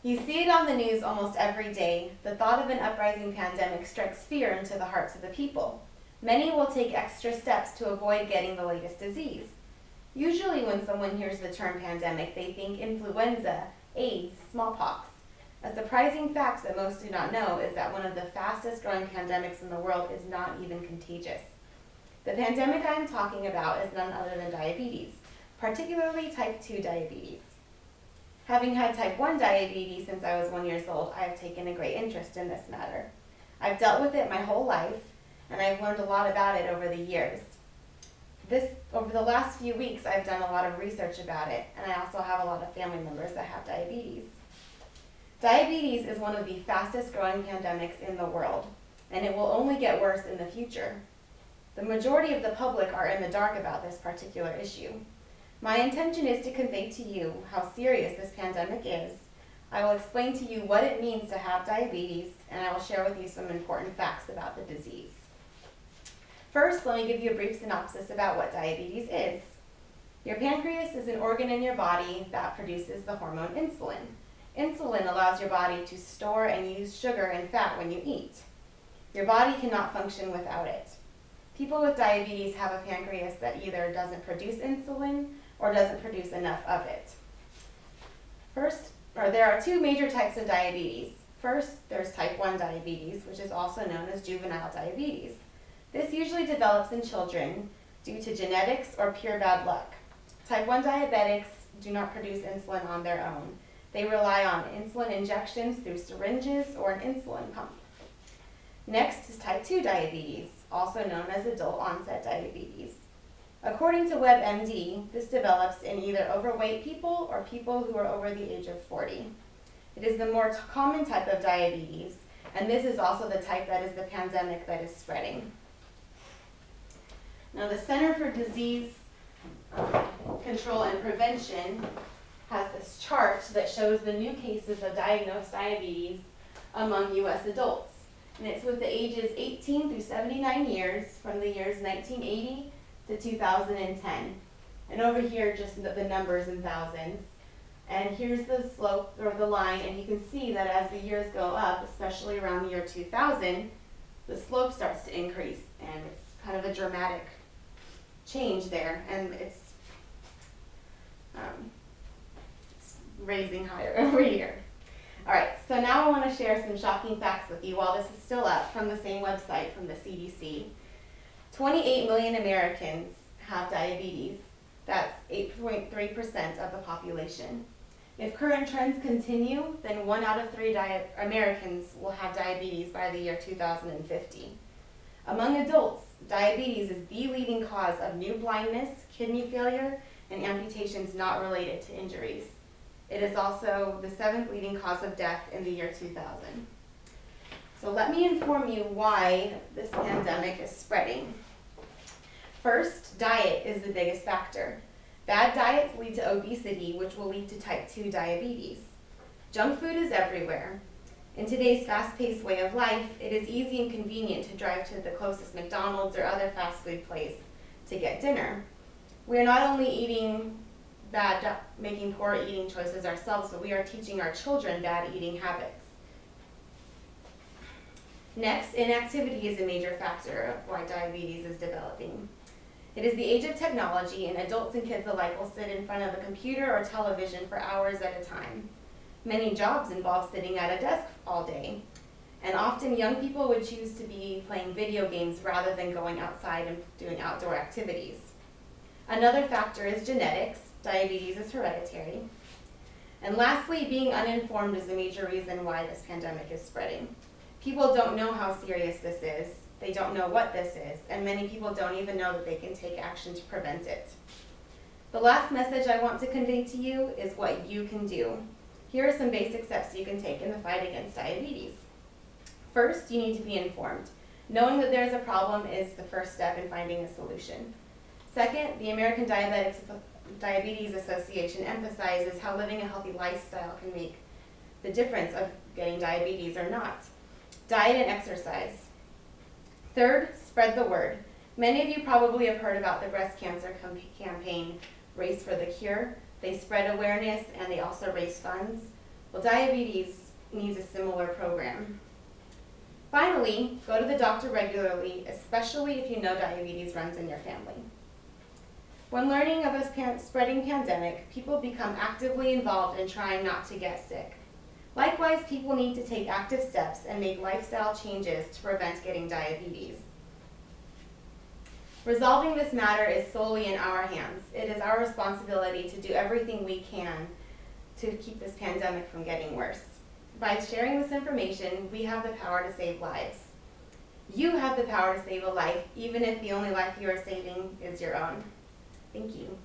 You see it on the news almost every day. The thought of an uprising pandemic strikes fear into the hearts of the people. Many will take extra steps to avoid getting the latest disease. Usually when someone hears the term pandemic, they think influenza, AIDS, smallpox. A surprising fact that most do not know is that one of the fastest growing pandemics in the world is not even contagious. The pandemic I am talking about is none other than diabetes, particularly type 2 diabetes. Having had type 1 diabetes since I was 1 year old, I have taken a great interest in this matter. I've dealt with it my whole life, and I've learned a lot about it over the years. Over the last few weeks, I've done a lot of research about it, and I also have a lot of family members that have diabetes. Diabetes is one of the fastest growing pandemics in the world, and it will only get worse in the future. The majority of the public are in the dark about this particular issue. My intention is to convey to you how serious this pandemic is. I will explain to you what it means to have diabetes, and I will share with you some important facts about the disease. First, let me give you a brief synopsis about what diabetes is. Your pancreas is an organ in your body that produces the hormone insulin. Insulin allows your body to store and use sugar and fat when you eat. Your body cannot function without it. People with diabetes have a pancreas that either doesn't produce insulin or doesn't produce enough of it. There are two major types of diabetes. First, there's type 1 diabetes, which is also known as juvenile diabetes. This usually develops in children due to genetics or pure bad luck. Type 1 diabetics do not produce insulin on their own. They rely on insulin injections through syringes or an insulin pump. Next is type 2 diabetes, also known as adult onset diabetes. According to WebMD, this develops in either overweight people or people who are over the age of 40. It is the more common type of diabetes, and this is also the type that is the pandemic that is spreading. Now, the Center for Disease Control and Prevention has this chart that shows the new cases of diagnosed diabetes among U.S. adults. And it's with the ages 18 through 79 years from the years 1980 to 2010. And over here, just the numbers in thousands. And here's the slope, or the line, and you can see that as the years go up, especially around the year 2000, the slope starts to increase, and it's kind of a dramatic change there, and it's raising higher every year. All right, so now I want to share some shocking facts with you while this is still up from the same website from the CDC. 28 million Americans have diabetes. That's 8.3% of the population. If current trends continue, then 1 out of 3 Americans will have diabetes by the year 2050. Among adults, diabetes is the leading cause of new blindness, kidney failure, and amputations not related to injuries. It is also the 7th leading cause of death in the year 2000. So let me inform you why this pandemic is spreading. First, diet is the biggest factor. Bad diets lead to obesity, which will lead to type 2 diabetes. Junk food is everywhere. In today's fast-paced way of life, it is easy and convenient to drive to the closest McDonald's or other fast food place to get dinner. We are not only making poor eating choices ourselves, but we are teaching our children bad eating habits. Next, inactivity is a major factor of why diabetes is developing. It is the age of technology, and adults and kids alike will sit in front of a computer or television for hours at a time. Many jobs involve sitting at a desk all day, and often young people would choose to be playing video games rather than going outside and doing outdoor activities. Another factor is genetics. Diabetes is hereditary. And lastly, being uninformed is a major reason why this pandemic is spreading. People don't know how serious this is. They don't know what this is, and many people don't even know that they can take action to prevent it. The last message I want to convey to you is what you can do. Here are some basic steps you can take in the fight against diabetes. First, you need to be informed. Knowing that there's a problem is the first step in finding a solution. Second, the American Diabetes Association emphasizes how living a healthy lifestyle can make the difference of getting diabetes or not. Diet and exercise. Third, spread the word. Many of you probably have heard about the breast cancer campaign, Race for the Cure. They spread awareness and they also raise funds. Well, diabetes needs a similar program. Finally, go to the doctor regularly, especially if you know diabetes runs in your family. When learning of a spreading pandemic, people become actively involved in trying not to get sick. Likewise, people need to take active steps and make lifestyle changes to prevent getting diabetes. Resolving this matter is solely in our hands. It is our responsibility to do everything we can to keep this pandemic from getting worse. By sharing this information, we have the power to save lives. You have the power to save a life, even if the only life you are saving is your own. Thank you.